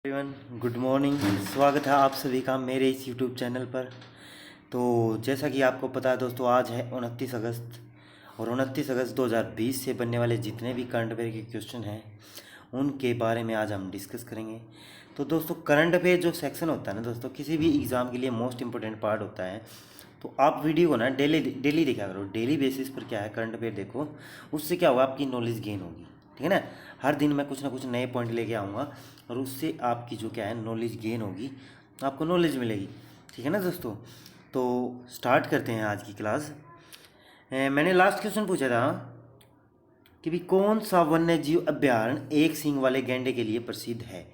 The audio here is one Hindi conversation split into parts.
Everyone, good morning. स्वागत है आप सभी का मेरे इस यूट्यूब चैनल पर। तो जैसा कि आपको पता है दोस्तों, आज है 29 अगस्त और 29 अगस्त 2020 से बनने वाले जितने भी करंट अफेयर के क्वेश्चन हैं उनके बारे में आज हम डिस्कस करेंगे। तो दोस्तों, करंट अफेयर जो सेक्शन होता है ना दोस्तों, किसी भी एग्ज़ाम के लिए मोस्ट इंपॉर्टेंट पार्ट होता है। तो आप वीडियो को ना डेली देखा करो। डेली बेसिस पर क्या है, करंट अफेयर देखो, उससे क्या होगा, आपकी नॉलेज गेन होगी। ठीक है ना। हर दिन मैं कुछ ना कुछ नए पॉइंट लेके आऊँगा और उससे आपकी जो क्या है नॉलेज गेन होगी, आपको नॉलेज मिलेगी। ठीक है ना दोस्तों। तो स्टार्ट करते हैं आज की क्लास। मैंने लास्ट क्वेश्चन पूछा था कि भी कौन सा वन्य जीव अभ्यारण्य एक सींग वाले गैंडे के लिए प्रसिद्ध है।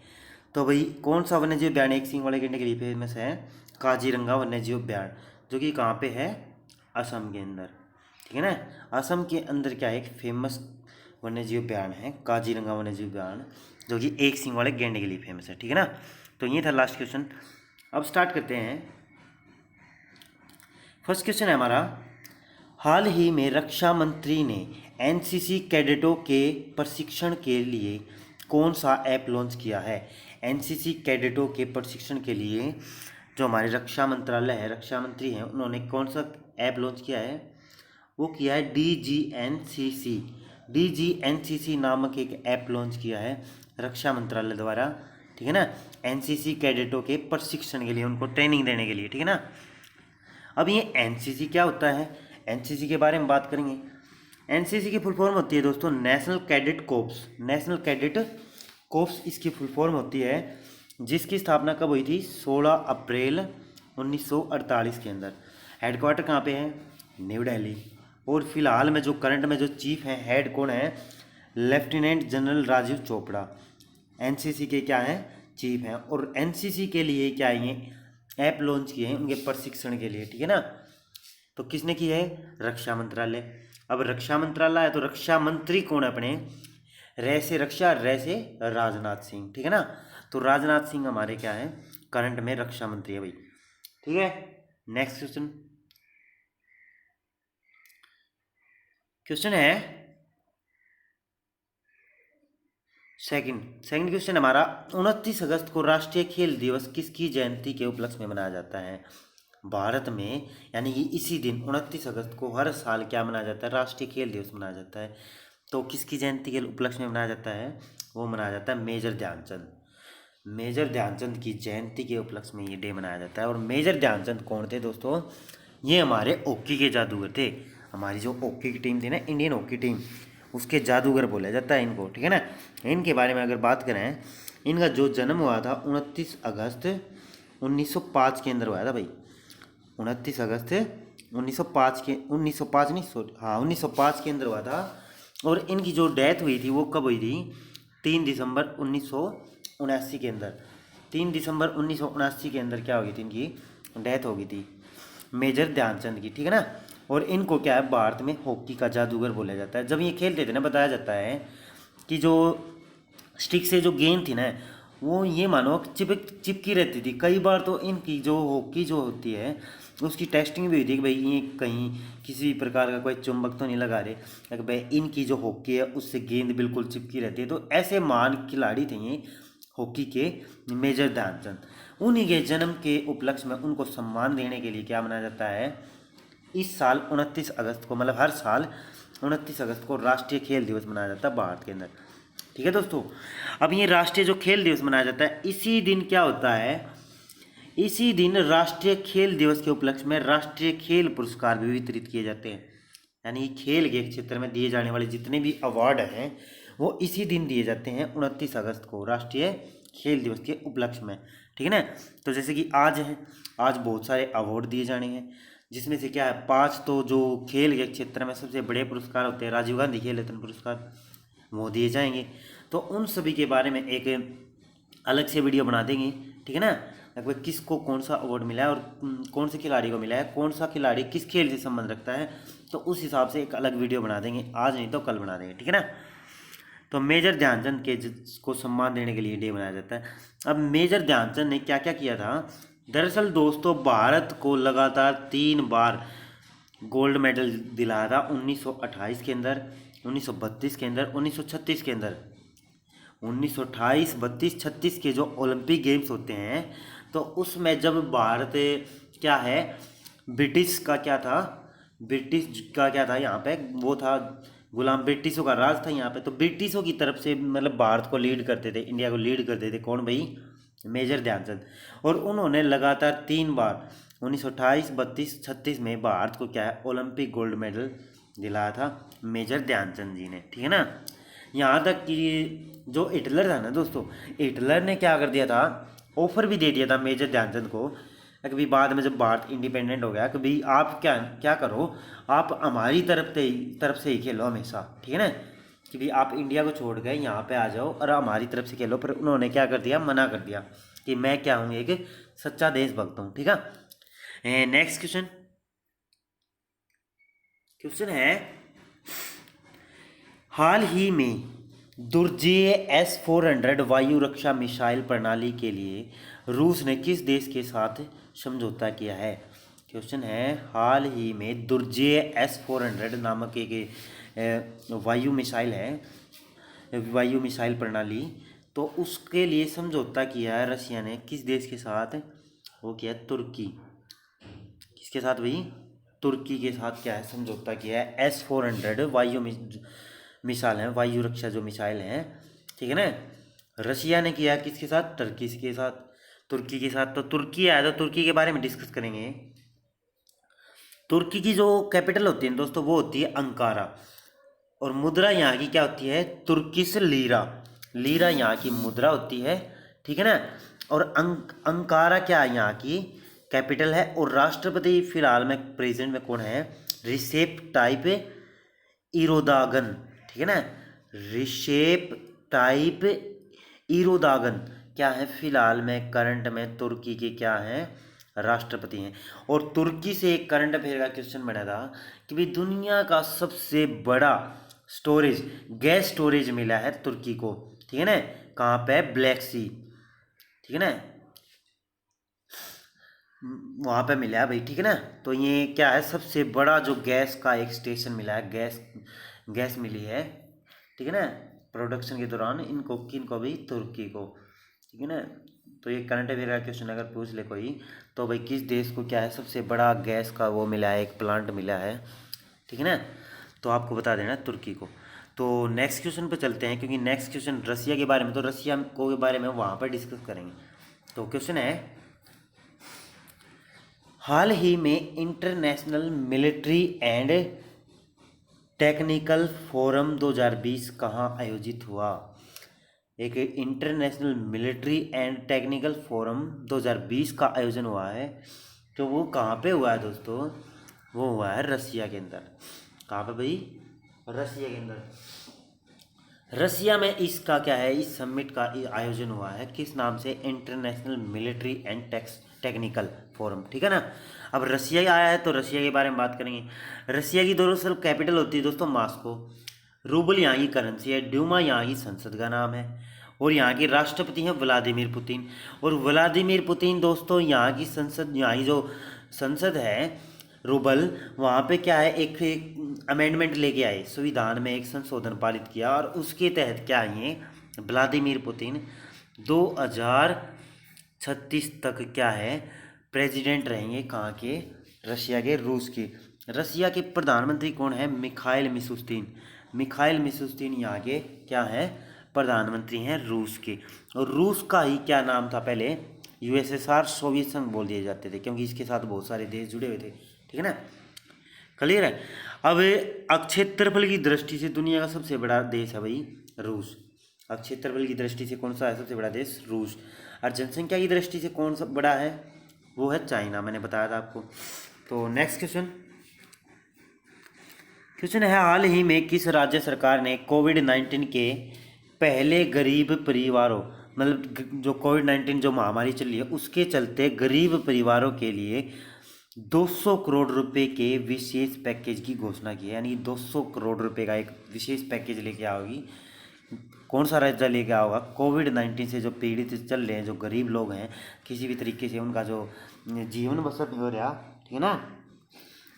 तो भाई, कौन सा वन्य जीव अभ्यारण्य एक सींग वाले गैंडे के लिए फेमस है? काजीरंगा वन्य जीव अभ्यारण्य, जो कि कहाँ पे है? असम के अंदर। ठीक है ना। असम के अंदर क्या है, एक फेमस वन्य जीव अभ्यारण्य है काजीरंगा वन्य जीव अभ्यारण्य, जो कि एक सींग वाले गैंडे के लिए फेमस है। ठीक है ना। तो ये था लास्ट क्वेश्चन। अब स्टार्ट करते हैं। फर्स्ट क्वेश्चन है हमारा, हाल ही में रक्षा मंत्री ने एनसीसी कैडेटों के प्रशिक्षण के लिए कौन सा ऐप लॉन्च किया है? एनसीसी कैडेटों के प्रशिक्षण के लिए जो हमारे रक्षा मंत्रालय है, रक्षा मंत्री हैं, उन्होंने कौन सा ऐप लॉन्च किया है? वो किया है DGNCC। DGNCC नामक एक ऐप लॉन्च किया है रक्षा मंत्रालय द्वारा। ठीक है ना। एनसीसी कैडेटों के प्रशिक्षण के लिए, उनको ट्रेनिंग देने के लिए। ठीक है ना। अब ये एनसीसी क्या होता है, एनसीसी के बारे में बात करेंगे। एनसीसी की फुल फॉर्म होती है दोस्तों national cadet corpse. National cadet corpse इसकी फुल फॉर्म होती है, जिसकी स्थापना कब हुई थी? 16 अप्रैल 1948 के अंदर। हेडक्वार्टर कहाँ पे है? न्यू दिल्ली। और फिलहाल में जो करंट में जो चीफ हैं, हेड कौन है? Lieutenant general Rajeev Chopra NCC के क्या हैं? चीफ हैं। और एनसीसी के लिए क्या है, ये ऐप लॉन्च किए हैं उनके प्रशिक्षण के लिए। ठीक है ना। तो किसने की है? रक्षा मंत्रालय। अब रक्षा मंत्रालय है तो रक्षा मंत्री कौन है अपने? रे से रक्षा, रे से राजनाथ सिंह। ठीक है ना। तो राजनाथ सिंह हमारे क्या है, करंट में रक्षा मंत्री है भाई। ठीक है। Next question. क्वेश्चन है सेकंड क्वेश्चन हमारा, 29 अगस्त को राष्ट्रीय खेल दिवस किसकी जयंती के उपलक्ष्य में मनाया जाता है? भारत में यानी कि इसी दिन 29 अगस्त को हर साल क्या मनाया जाता है? राष्ट्रीय खेल दिवस मनाया जाता है। तो किसकी जयंती के उपलक्ष्य में मनाया जाता है? वो मनाया जाता है मेजर ध्यानचंद। मेजर ध्यानचंद की जयंती के उपलक्ष्य में ये डे मनाया जाता है। और मेजर ध्यानचंद कौन थे दोस्तों? ये हमारे हॉकी के जादूगर थे। हमारी जो हॉकी की टीम थी ना, इंडियन हॉकी टीम, उसके जादूगर बोला जाता है इनको। ठीक है ना। इनके बारे में अगर बात करें, इनका जो जन्म हुआ था 29 अगस्त 1905 के अंदर हुआ था भाई। 29 अगस्त 1905 नहीं, सॉरी, हाँ 1905 के अंदर हुआ था। और इनकी जो डेथ हुई थी वो कब हुई थी? 3 दिसंबर 1979 के अंदर। 3 दिसंबर 1979 के अंदर क्या हो गई थी? इनकी डेथ हो गई थी मेजर ध्यानचंद की। ठीक है ना। और इनको क्या है, भारत में हॉकी का जादूगर बोला जाता है। जब ये खेलते थे ना, बताया जाता है कि जो स्टिक से जो गेंद थी ना, वो ये मानो चिपकी रहती थी। कई बार तो इनकी जो हॉकी जो होती है उसकी टेस्टिंग भी हुई थी कि भाई ये कहीं किसी प्रकार का कोई चुंबक तो नहीं लगा रहे, कि भाई इनकी जो हॉकी है उससे गेंद बिल्कुल चिपकी रहती है। तो ऐसे महान खिलाड़ी थे ये हॉकी के मेजर ध्यानचंद। उन्हीं के जन्म के उपलक्ष्य में उनको सम्मान देने के लिए क्या मनाया जाता है? इस साल 29 अगस्त को, मतलब हर साल 29 अगस्त को राष्ट्रीय खेल दिवस मनाया जाता है भारत के अंदर। ठीक है दोस्तों। अब ये राष्ट्रीय जो खेल दिवस मनाया जाता है, इसी दिन क्या होता है? इसी दिन राष्ट्रीय खेल दिवस के उपलक्ष्य में राष्ट्रीय खेल पुरस्कार भी वितरित किए जाते हैं। यानी खेल के क्षेत्र में दिए जाने वाले जितने भी अवार्ड हैं वो इसी दिन दिए जाते हैं, 29 अगस्त को, राष्ट्रीय खेल दिवस के उपलक्ष्य में। ठीक है ना। तो जैसे कि आज है, आज बहुत सारे अवार्ड दिए जाने हैं, जिसमें से क्या है, 5 तो जो खेल के क्षेत्र में सबसे बड़े पुरस्कार होते हैं, राजीव गांधी खेल रत्न पुरस्कार, वो दिए जाएंगे। तो उन सभी के बारे में एक अलग से वीडियो बना देंगे। ठीक है ना। लगभग किसको कौन सा अवार्ड मिला है और कौन से खिलाड़ी को मिला है, कौन सा खिलाड़ी किस खेल से संबंध रखता है, तो उस हिसाब से एक अलग वीडियो बना देंगे। आज नहीं तो कल बना देंगे। ठीक है ना। तो मेजर ध्यानचंद के को सम्मान देने के लिए डे मनाया जाता है। अब मेजर ध्यानचंद ने क्या क्या किया था? दरअसल दोस्तों, भारत को लगातार 3 बार गोल्ड मेडल दिलाया था। 1928 के अंदर, 1932 के अंदर, 1936 के अंदर। 1928, 32, 36 के जो ओलंपिक गेम्स होते हैं, तो उसमें जब भारत क्या है, ब्रिटिश का क्या था, ब्रिटिश का क्या था यहाँ पे, वो था गुलाम, ब्रिटिशों का राज था यहाँ पे। तो ब्रिटिशों की तरफ से मतलब भारत को लीड करते थे, इंडिया को लीड करते थे कौन भाई, मेजर ध्यानचंद। और उन्होंने लगातार 3 बार 1928, 32, 36 में भारत को क्या है, ओलंपिक गोल्ड मेडल दिलाया था मेजर ध्यानचंद जी ने, ठीक है ना। यहाँ तक कि जो हिटलर था ना दोस्तों, हिटलर ने क्या कर दिया था, ऑफर भी दे दिया था मेजर ध्यानचंद को, कभी बाद में जब भारत इंडिपेंडेंट हो गया, कि भाई आप क्या क्या करो, आप हमारी तरफ से ही खेलो हमेशा, ठीक है ना, कि भाई आप इंडिया को छोड़ गए यहाँ पे आ जाओ और हमारी तरफ से खेलो। पर उन्होंने क्या कर दिया, मना कर दिया कि मैं क्या हूँ, एक सच्चा देशभक्त हूँ, ठीक है। नेक्स्ट क्वेश्चन, क्वेश्चन है, हाल ही में दुर्जेय S-400 वायु रक्षा मिसाइल प्रणाली के लिए रूस ने किस देश के साथ समझौता किया है। क्वेश्चन है, हाल ही में दुर्जेय S-400 नामक एक वायु मिसाइल है, वायु मिसाइल प्रणाली, तो उसके लिए समझौता किया है रशिया ने किस देश के साथ, वो किया तुर्की। किसके साथ भाई, तुर्की के साथ क्या है, समझौता किया है। S-400 वायु मिसाइल है, वायु रक्षा जो मिसाइल है, ठीक है ना, रशिया ने किया किसके साथ, टर्की के साथ, तुर्की के साथ। तो तुर्की आया, तो तुर्की के बारे में डिस्कस करेंगे। तुर्की की जो कैपिटल होती है दोस्तों, वो होती है अंकारा, और मुद्रा यहाँ की क्या होती है, तुर्किश लीरा। लीरा यहाँ की मुद्रा होती है, ठीक है ना। और अंकारा क्या है, यहाँ की कैपिटल है। और राष्ट्रपति फिलहाल में प्रेजेंट में कौन है, रिसेप टाइप इरोदागन, ठीक है ना, रिसेप टाइप इरोदागन क्या है, फिलहाल में करंट में तुर्की के क्या हैं, राष्ट्रपति हैं। और तुर्की से एक करंट अफेयर का क्वेश्चन बना था कि भाई दुनिया का सबसे बड़ा स्टोरेज, गैस स्टोरेज मिला है तुर्की को, ठीक है ना, कहाँ पे, ब्लैक सी, ठीक है ना, वहाँ पे मिला है भाई, ठीक है ना। तो ये क्या है, सबसे बड़ा जो गैस का एक स्टेशन मिला है, गैस गैस मिली है, ठीक है ना, प्रोडक्शन के दौरान इनको, किन को भी, तुर्की को, ठीक है ना। तो ये करंट अफेयर का क्वेश्चन अगर पूछ ले कोई, तो भाई किस देश को क्या है, सबसे बड़ा गैस का वो मिला है, एक प्लांट मिला है, ठीक है ना, तो आपको बता देना तुर्की को। तो नेक्स्ट क्वेश्चन पे चलते हैं, क्योंकि नेक्स्ट क्वेश्चन रसिया के बारे में, तो रसिया को के बारे में वहाँ पर डिस्कस करेंगे। तो क्वेश्चन है, हाल ही में international military and technical forum 2020 कहाँ आयोजित हुआ। एक international military and technical forum 2020 का आयोजन हुआ है, तो वो कहाँ पे हुआ है दोस्तों, वो हुआ है रसिया के अंदर। कहाँ पे भाई, रसिया के अंदर। रसिया में इसका क्या है, इस समिट का आयोजन हुआ है, किस नाम से, international military and technical forum, ठीक है ना। अब रसिया आया है, तो रसिया के बारे में बात करेंगे। रसिया की दरअसल कैपिटल होती है दोस्तों मॉस्को, रूबल यहाँ की करेंसी है, ड्यूमा यहाँ की संसद का नाम है, और यहाँ के राष्ट्रपति हैं व्लादिमीर पुतिन। और व्लादिमीर पुतिन दोस्तों यहाँ की संसद, यहाँ की जो संसद है रूबल, वहाँ पे क्या है, एक अमेंडमेंट लेके आए, संविधान में एक संशोधन पारित किया, और उसके तहत क्या है, ये व्लादिमीर पुतिन 2036 तक क्या है, प्रेसिडेंट रहेंगे, कहाँ के, रशिया के, रूस के। रशिया के प्रधानमंत्री कौन है, मिखाइल मिशुस्तिन। मिखाइल मिशुस्तिन यहाँ के क्या है, प्रधानमंत्री हैं रूस के। और रूस का ही क्या नाम था पहले, USSR, सोवियत संघ बोल दिए जाते थे, क्योंकि इसके साथ बहुत सारे देश जुड़े हुए थे, ठीक है ना, क्लियर है। अब क्षेत्रफल की दृष्टि से दुनिया का सबसे बड़ा देश है भाई रूस। अब क्षेत्रफल की दृष्टि से कौन सा है सबसे बड़ा देश, रूस। और जनसंख्या की दृष्टि से कौन सा बड़ा है, वो है चाइना, मैंने बताया था आपको। तो नेक्स्ट क्वेश्चन, क्वेश्चन है, हाल ही में किस राज्य सरकार ने कोविड-19 के पहले गरीब परिवारों, मतलब जो कोविड-19 जो महामारी चली है उसके चलते गरीब परिवारों के लिए 200 करोड़ रुपए के विशेष पैकेज की घोषणा की है। यानी 200 करोड़ रुपए का एक विशेष पैकेज लेके आओगी। कौन सा राज्य लेके आओगा, कोविड-19 से जो पीड़ित चल रहे हैं, जो गरीब लोग हैं, किसी भी तरीके से उनका जो जीवन बसर नहीं हो रहा, ठीक है ना,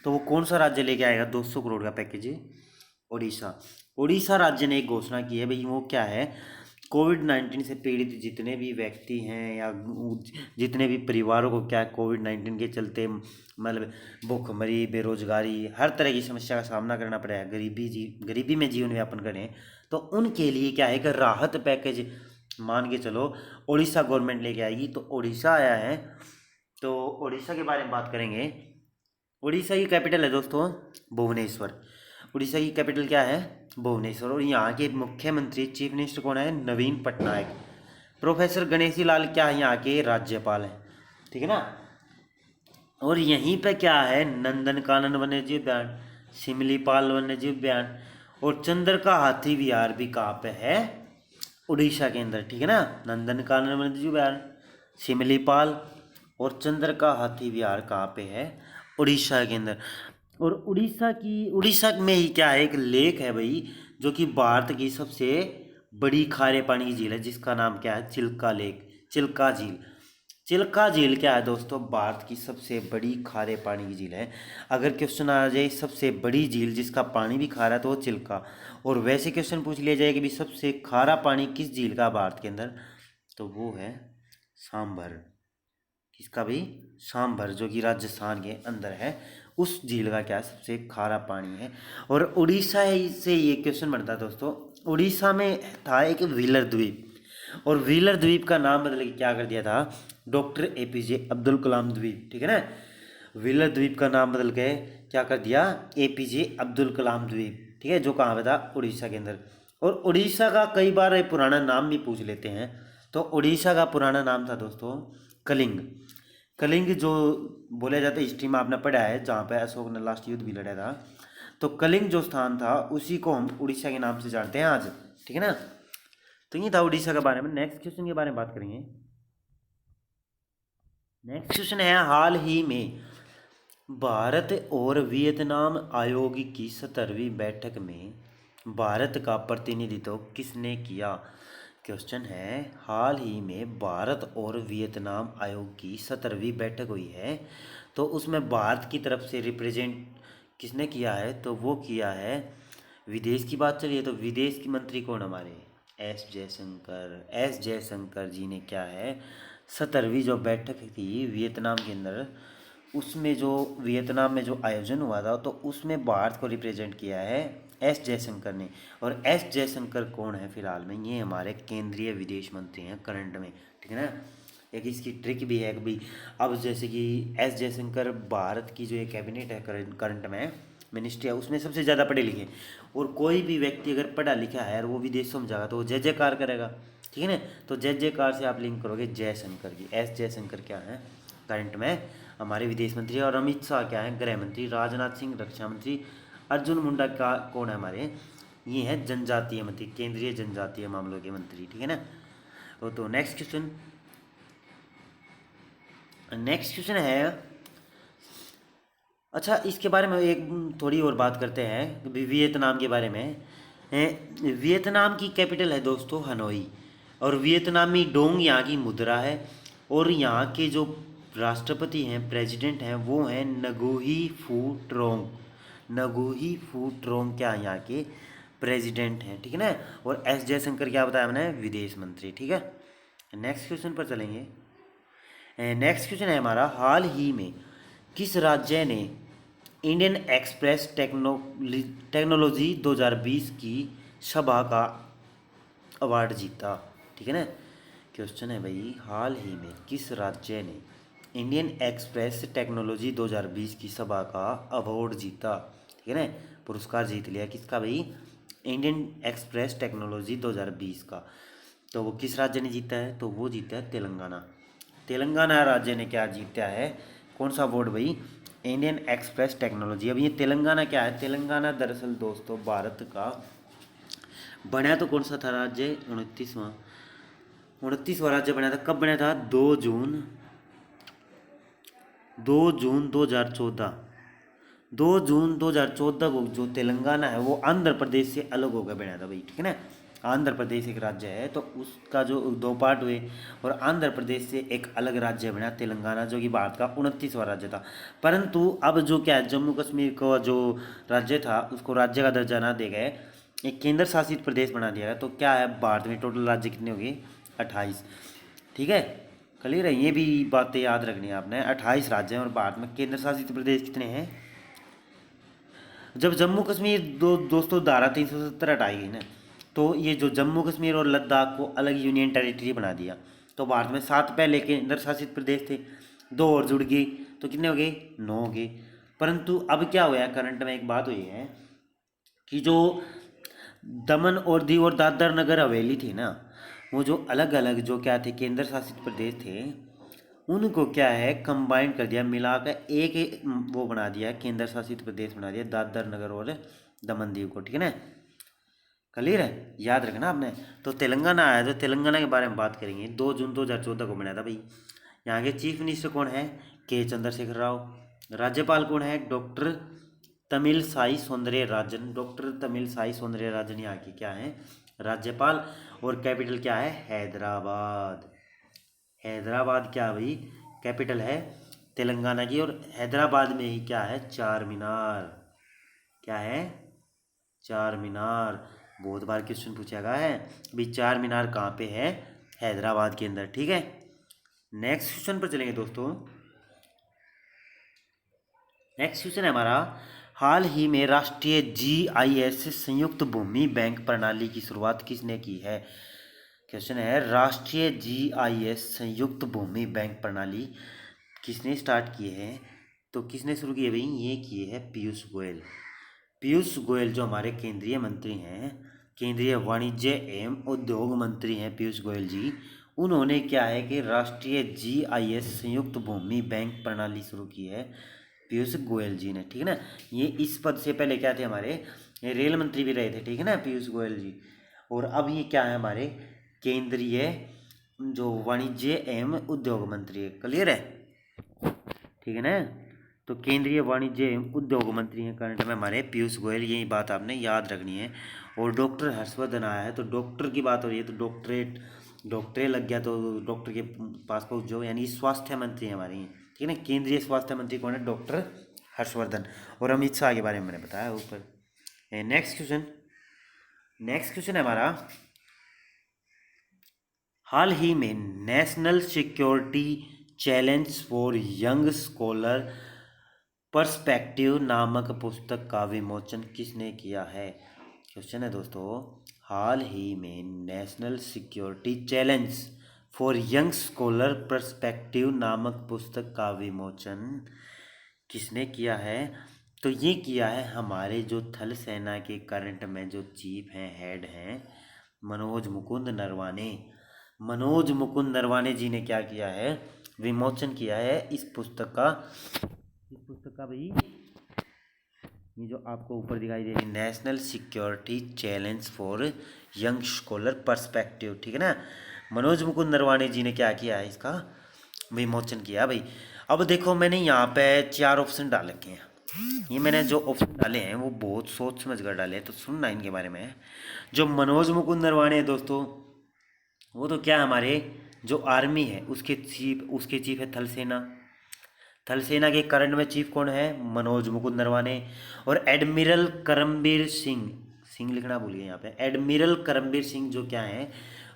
तो वो कौन सा राज्य लेके आएगा 200 करोड़ का पैकेज, उड़ीसा। उड़ीसा राज्य ने एक घोषणा की है भाई, वो क्या है, कोविड-19 से पीड़ित जितने भी व्यक्ति हैं या जितने भी परिवारों को क्या कोविड-19 के चलते मतलब भूखमरी, बेरोजगारी, हर तरह की समस्या का सामना करना पड़ा है, गरीबी में जीवन यापन करें, तो उनके लिए क्या है कि राहत पैकेज मान के चलो उड़ीसा गवर्नमेंट लेके आएगी। तो उड़ीसा आया है, तो उड़ीसा के बारे में बात करेंगे। उड़ीसा की कैपिटल है दोस्तों भुवनेश्वर। उड़ीसा की कैपिटल क्या है? भुवनेश्वर। और यहाँ के मुख्यमंत्री चीफ मिनिस्टर कौन है? नवीन पटनायक। प्रोफेसर गणेशी लाल क्या है? यहाँ के राज्यपाल हैं, ठीक है ना। और यहीं पे क्या है? नंदनकानन वन्यजीव उद्यान, सिमलीपाल वन्यजीव उद्यान और चंद्रका हाथी विहार भी कहाँ पे है? उड़ीसा के अंदर, ठीक है ना। नंदनकानन वन्यजीव उद्यान, सिमलीपाल और चंद्रका हाथी विहार कहाँ पे है? उड़ीसा के अंदर। और उड़ीसा में ही क्या है? एक लेक है भाई, जो कि भारत की सबसे बड़ी खारे पानी की झील है, जिसका नाम क्या है? चिल्का लेक, चिल्का झील। चिल्का झील क्या है दोस्तों? भारत की सबसे बड़ी खारे पानी की झील है। अगर क्वेश्चन आ जाए सबसे बड़ी झील जिसका पानी भी खारा है तो वो चिल्का। और वैसे क्वेश्चन पूछ लिया जाए कि भी सबसे खारा पानी किस झील का भारत के अंदर, तो वो है सांभर। किसका भी? सांभर, जो कि राजस्थान के अंदर है। उस झील का क्या सबसे खारा पानी है। और उड़ीसा से ये क्वेश्चन बनता है दोस्तों। उड़ीसा में था एक व्हीलर द्वीप, और व्हीलर द्वीप का नाम बदल के क्या कर दिया था? डॉक्टर एपीजे अब्दुल कलाम द्वीप, ठीक है ना। व्हीलर द्वीप का नाम बदल के क्या कर दिया? एपीजे अब्दुल कलाम द्वीप, ठीक है, जो कहाँ पे था? उड़ीसा के अंदर। और उड़ीसा का कई बार पुराना नाम भी पूछ लेते हैं। तो उड़ीसा का पुराना नाम था दोस्तों कलिंग। कलिंग जो बोला जाता है, हिस्ट्री में आपने पढ़ा है, जहाँ पे अशोक ने लास्ट युद्ध भी लड़ा था। तो कलिंग जो स्थान था उसी को हम उड़ीसा के नाम से जानते हैं आज, ठीक है ना। तो ये था उड़ीसा के बारे में। नेक्स्ट क्वेश्चन के बारे में बात करेंगे। नेक्स्ट क्वेश्चन है, हाल ही में भारत और वियतनाम आयोग की 17वीं बैठक में भारत का प्रतिनिधित्व किसने किया? क्वेश्चन है, हाल ही में भारत और वियतनाम आयोग की 17वीं बैठक हुई है, तो उसमें भारत की तरफ से रिप्रेजेंट किसने किया है? तो वो किया है, विदेश की बात चलिए तो विदेश की मंत्री कौन हमारे? एस जयशंकर जी ने क्या है 17वीं जो बैठक थी वियतनाम के अंदर, उसमें जो वियतनाम में जो आयोजन हुआ था तो उसमें भारत को रिप्रेजेंट किया है एस जयशंकर ने। और एस जयशंकर कौन है फिलहाल में? ये हमारे केंद्रीय विदेश मंत्री हैं करंट में, ठीक है ना। एक इसकी ट्रिक भी है कि भाई अब जैसे कि एस जयशंकर भारत की जो ये कैबिनेट है करंट में मिनिस्ट्री है, उसमें सबसे ज़्यादा पढ़े लिखे। और कोई भी व्यक्ति अगर पढ़ा लिखा है और वो विदेशों में जाएगा तो वो जय जयकार करेगा, ठीक है ना। तो जय जयकार से आप लिंक करोगे जयशंकर की। एस जयशंकर क्या है? करंट में हमारे विदेश मंत्री। और अमित शाह क्या है? गृह मंत्री। राजनाथ सिंह रक्षा मंत्री। अर्जुन मुंडा का कौन है हमारे? ये है जनजातीय मंत्री, केंद्रीय जनजातीय मामलों के मंत्री, ठीक है ना। तो नेक्स्ट क्वेश्चन है, अच्छा इसके बारे में एक थोड़ी और बात करते हैं वियतनाम के बारे में। वियतनाम की कैपिटल है दोस्तों हनोई, और वियतनामी डोंग यहाँ की मुद्रा है। और यहाँ के जो राष्ट्रपति हैं, प्रेसिडेंट हैं, वो हैं नगुही फू ट्रोंग। नगुही फू ट्रोंग क्या यहाँ के प्रेसिडेंट हैं, ठीक है ना। और एस जयशंकर क्या बताया मैंने? विदेश मंत्री, ठीक है। नेक्स्ट क्वेश्चन पर चलेंगे। नेक्स्ट क्वेश्चन है हमारा, हाल ही में किस राज्य ने इंडियन एक्सप्रेस टेक्नोलॉजी 2020 की सभा का अवार्ड जीता, ठीक है ना। क्वेश्चन है भाई, हाल ही में किस राज्य ने इंडियन एक्सप्रेस टेक्नोलॉजी 2020 की सभा का अवार्ड जीता, ठीक है ना। पुरस्कार जीत लिया किसका भाई? इंडियन एक्सप्रेस टेक्नोलॉजी 2020 का। तो वो किस राज्य ने जीता है? तो वो जीता है तेलंगाना। तेलंगाना राज्य ने क्या जीता है? कौन सा अवार्ड भाई? Indian express technology. अब ये तेलंगाना क्या है? तेलंगाना दरअसल दोस्तों भारत का बना तो कौन सा था राज्य? 29वां राज्य बना था। कब बना था? 2 जून 2014। 2 जून 2014 को जो तेलंगाना है वो आंध्र प्रदेश से अलग होकर बना था भाई, ठीक है ना। आंध्र प्रदेश एक राज्य है, तो उसका जो 2 पार्ट हुए और आंध्र प्रदेश से एक अलग राज्य बना तेलंगाना, जो कि भारत का 29वां राज्य था। परंतु अब जो क्या है, जम्मू कश्मीर का जो राज्य था उसको राज्य का दर्जा ना दे गए, एक केंद्र शासित प्रदेश बना दिया गया। तो क्या है, भारत में टोटल राज्य कितने हो गए? 28। ठीक है, क्लियर है, ये भी बातें याद रखनी है आपने। 28 राज्य हैं और भारत में केंद्र शासित प्रदेश कितने हैं? जब जम्मू कश्मीर दोस्तों धारा 370 हटाई गई ना, तो ये जो जम्मू कश्मीर और लद्दाख को अलग यूनियन टेरिटरी बना दिया। तो भारत में 7 पहले केंद्र शासित प्रदेश थे, 2 और जुड़ गए, तो कितने हो गए? 9 हो गए। परंतु अब क्या हुआ है, करंट में एक बात हुई है कि जो दमन और दीव और दादर नगर हवेली थी ना, वो जो अलग अलग जो क्या थे केंद्र शासित प्रदेश थे, उनको क्या है कंबाइन कर दिया, मिलाकर एक वो बना दिया, केंद्र शासित प्रदेश बना दिया, दादर नगर और दमन दीव को। ठीक है ना, क्लियर है, याद रखना आपने। तो तेलंगाना आया, तो तेलंगाना के बारे में बात करेंगे। 2 जून 2014 को बनाया था भाई। यहाँ के चीफ मिनिस्टर कौन है? के चंद्रशेखर राव। राज्यपाल कौन है? डॉक्टर तमिलसाई सौंदरराजन। डॉक्टर तमिलसाई सौंदरराजन यहाँ की क्या है? राज्यपाल। और कैपिटल क्या है? हैदराबाद। हैदराबाद क्या भाई? कैपिटल है तेलंगाना की। और हैदराबाद में ही क्या है? चार मीनार। क्या है? चार मीनार। बहुत बार क्वेश्चन पूछा गया है भाई, चार मीनार कहाँ पे है? हैदराबाद के अंदर। ठीक है, नेक्स्ट क्वेश्चन पर चलेंगे दोस्तों। नेक्स्ट क्वेश्चन है हमारा, हाल ही में राष्ट्रीय GIS संयुक्त भूमि बैंक प्रणाली की शुरुआत किसने की है? क्वेश्चन है, राष्ट्रीय GIS संयुक्त भूमि बैंक प्रणाली किसने स्टार्ट की है? तो किसने शुरू की है भाई? ये किए है पीयूष गोयल। पीयूष गोयल जो हमारे केंद्रीय मंत्री हैं, केंद्रीय वाणिज्य एवं उद्योग मंत्री हैं पीयूष गोयल जी, उन्होंने क्या है कि राष्ट्रीय GIS संयुक्त भूमि बैंक प्रणाली शुरू की है पीयूष गोयल जी ने। ठीक है ना, ये इस पद से पहले क्या थे हमारे? ये रेल मंत्री भी रहे थे। ठीक है ना, पीयूष गोयल जी। और अब ये क्या है? हमारे केंद्रीय जो वाणिज्य एवं उद्योग मंत्री है। क्लियर है, ठीक है ना। तो केंद्रीय वाणिज्य एवं उद्योग मंत्री हैं करंट में हमारे पीयूष गोयल, यही बात आपने याद रखनी है। और डॉक्टर हर्षवर्धन आया है, तो डॉक्टर की बात हो रही है, तो डॉक्टरेट लग गया तो डॉक्टर के पास पहुँच जाओ, यानी स्वास्थ्य मंत्री हमारी हैं। ठीक है ना, केंद्रीय स्वास्थ्य मंत्री कौन है? डॉक्टर हर्षवर्धन। और अमित शाह के बारे में मैंने बताया ऊपर। नेक्स्ट क्वेश्चन है हमारा, हाल ही में national security challenge for young scholar perspective नामक पुस्तक का विमोचन किसने किया है? क्वेश्चन है दोस्तों, हाल ही में national security challenge for young scholar perspective नामक पुस्तक का विमोचन किसने किया है? तो ये किया है हमारे जो थल सेना के करंट में जो चीफ हैं, हेड हैं, मनोज मुकुंद नरवाने। मनोज मुकुंद नरवाने जी ने क्या किया है? विमोचन किया है इस पुस्तक का। इस पुस्तक का भाई, ये जो आपको ऊपर दिखाई दे रही national security challenge for young scholar perspective. ठीक है ना, मनोज मुकुंद नरवाने जी ने क्या किया है? इसका विमोचन किया भाई। अब देखो, मैंने यहाँ पे 4 ऑप्शन डाल रखे हैं। ये मैंने जो ऑप्शन डाले हैं वो बहुत सोच समझ कर डाले हैं, तो सुनना इनके बारे में। जो मनोज मुकुंद नरवाने हैं दोस्तों, वो तो क्या हमारे जो आर्मी है उसके चीफ है थल सेना। थल सेना के करंट में चीफ कौन है? मनोज मुकुंद नरवाने। और एडमिरल करमबीर सिंह, सिंह लिखना भूल गए यहाँ पे, एडमिरल करमबीर सिंह जो क्या है,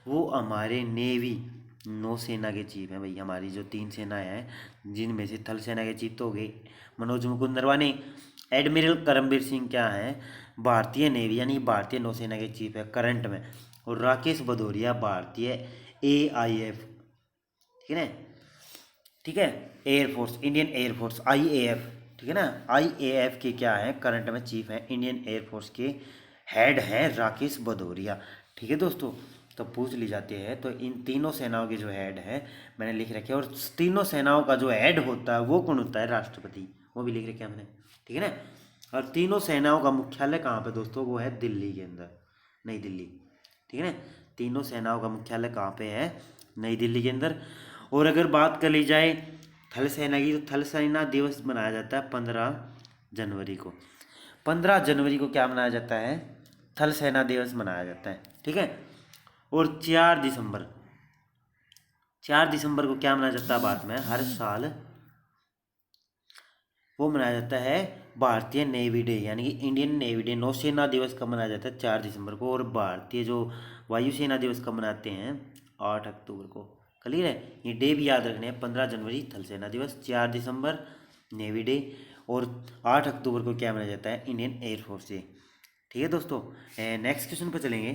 वो हमारे नेवी नौसेना के चीफ हैं भाई। हमारी जो 3 सेनाएं हैं जिनमें से थल सेना के चीफ तो हो गए मनोज मुकुंद नरवाने। एडमिरल करमबीर सिंह क्या है? भारतीय नेवी यानी भारतीय नौसेना के चीफ है करंट में। और राकेश भदौरिया भारतीय AIF, ठीक है ना, ठीक है, एयरफोर्स, इंडियन एयरफोर्स IAF। ठीक है ना, IAF के क्या है करंट में चीफ है, इंडियन एयरफोर्स के हेड हैं राकेश भदौरिया। ठीक है दोस्तों, तो पूछ ली जाती है। तो इन तीनों सेनाओं के जो हेड है मैंने लिख रखे, और तीनों सेनाओं का जो हेड होता है वो कौन होता है? राष्ट्रपति, वो भी लिख रखे हमने। ठीक है ना, और तीनों सेनाओं का मुख्यालय कहाँ पे दोस्तों? वो है दिल्ली के अंदर, नई दिल्ली। ठीक है ना, तीनों सेनाओं का मुख्यालय कहाँ पे है? नई दिल्ली के अंदर। और अगर बात कर ली जाए थल सेना की, तो थल सेना दिवस मनाया जाता है 15 जनवरी को। 15 जनवरी को क्या मनाया जाता है? थल सेना दिवस मनाया जाता है। ठीक है, और 4 दिसंबर को क्या मनाया जाता है भारत में? हर साल वो मनाया जाता है भारतीय नेवी डे यानी कि इंडियन नेवी डे नौसेना दिवस कब मनाया जाता है? 4 दिसंबर को। और भारतीय जो वायुसेना दिवस कब मनाते हैं? 8 अक्टूबर को। क्लियर है? ये डे भी याद रखने हैं। 15 जनवरी थल सेना दिवस, 4 दिसंबर नेवी डे, और 8 अक्टूबर को क्या मनाया जाता है? Indian air force day. ठीक है दोस्तों, नेक्स्ट क्वेश्चन पर चलेंगे।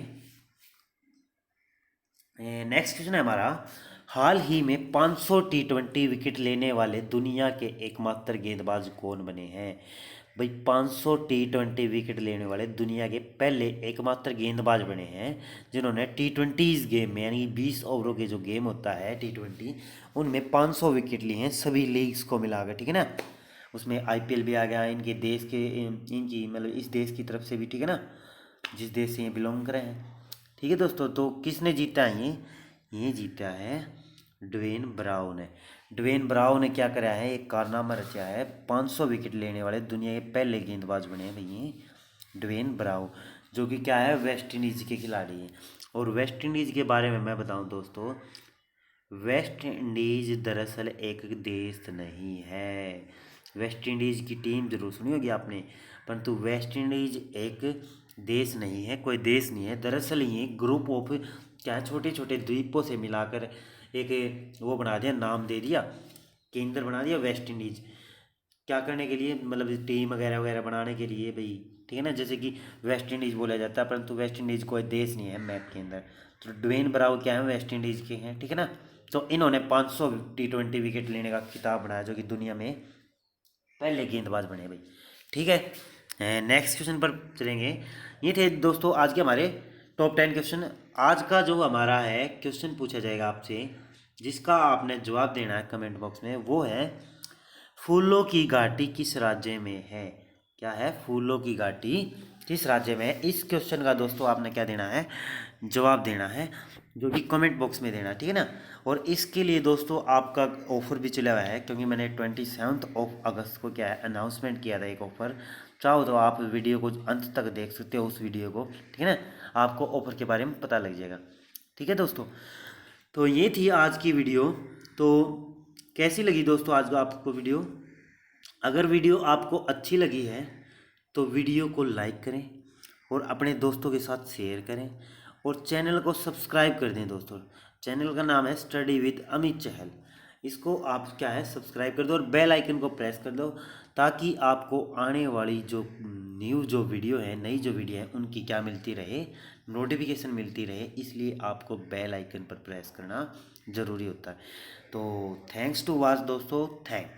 नेक्स्ट क्वेश्चन है हमारा, हाल ही में 500 T20 विकेट लेने वाले दुनिया के एकमात्र गेंदबाज कौन बने हैं? भाई 500 T20 विकेट लेने वाले दुनिया के पहले एकमात्र गेंदबाज बने हैं जिन्होंने T20 गेम में यानी 20 ओवरों के जो गेम होता है T20 उनमें 500 विकेट लिए हैं सभी लीग्स को मिलाकर। ठीक है ना? उसमें IPL भी आ गया, इनके देश के इनकी मतलब इस देश की तरफ से भी। ठीक है ना? जिस देश से ये बिलोंग करे हैं। ठीक है दोस्तों, तो किसने जीता है? ये जीता है ड्वेन ब्रावो ने। ड्वेन ब्रावो ने क्या करा है? एक कारनामा रचा है। 500 विकेट लेने वाले दुनिया के पहले गेंदबाज बने हैं भाई ये ड्वेन ब्रावो, जो कि क्या है? वेस्ट इंडीज़ के खिलाड़ी हैं। और वेस्ट इंडीज़ के बारे में मैं बताऊं दोस्तों, वेस्ट इंडीज़ दरअसल एक देश नहीं है। वेस्ट इंडीज़ की टीम जरूर सुनी होगी आपने, परंतु वेस्ट इंडीज़ एक देश नहीं है, कोई देश नहीं है। दरअसल ये ग्रुप ऑफ क्या है, छोटे छोटे द्वीपों से मिलाकर एक वो बना दिया, नाम दे दिया, केंद्र बना दिया वेस्ट इंडीज़। क्या करने के लिए? मतलब टीम वगैरह वगैरह बनाने के लिए भाई। ठीक है ना? जैसे कि वेस्ट इंडीज़ बोला जाता है, परंतु वेस्ट इंडीज़ कोई देश नहीं है मैप के अंदर। तो ड्वेन ब्रावो क्या है? वेस्ट इंडीज़ के हैं। ठीक है ना? तो इन्होंने 500 T20 विकेट लेने का खिताब बनाया, जो कि दुनिया में पहले गेंदबाज बने भाई। ठीक है, नेक्स्ट क्वेश्चन पर चलेंगे। ये थे दोस्तों आज के हमारे टॉप 10 क्वेश्चन। आज का जो हमारा है क्वेश्चन पूछा जाएगा आपसे, जिसका आपने जवाब देना है कमेंट बॉक्स में। वो है, फूलों की घाटी किस राज्य में है? क्या है? फूलों की घाटी किस राज्य में है? इस क्वेश्चन का दोस्तों आपने क्या देना है? जवाब देना है, जो कि कमेंट बॉक्स में देना। ठीक है ना? और इसके लिए दोस्तों आपका ऑफर भी चला हुआ है, क्योंकि मैंने 27 अगस्त को क्या है अनाउंसमेंट किया था एक ऑफर। चाहो तो आप वीडियो को अंत तक देख सकते हो उस वीडियो को। ठीक है ना? आपको ऑफर के बारे में पता लग जाएगा। ठीक है दोस्तों, तो ये थी आज की वीडियो। तो कैसी लगी दोस्तों आज का आपको वीडियो? अगर वीडियो आपको अच्छी लगी है तो वीडियो को लाइक करें और अपने दोस्तों के साथ शेयर करें, और चैनल को सब्सक्राइब कर दें दोस्तों। चैनल का नाम है स्टडी विद अमित चहल। इसको आप क्या है सब्सक्राइब कर दो और बेल आइकन को प्रेस कर दो, ताकि आपको आने वाली जो न्यू जो वीडियो है, नई जो वीडियो है, उनकी क्या मिलती रहे, नोटिफिकेशन मिलती रहे। इसलिए आपको बेल आइकन पर प्रेस करना ज़रूरी होता है। तो थैंक्स टू वॉच दोस्तों, थैंक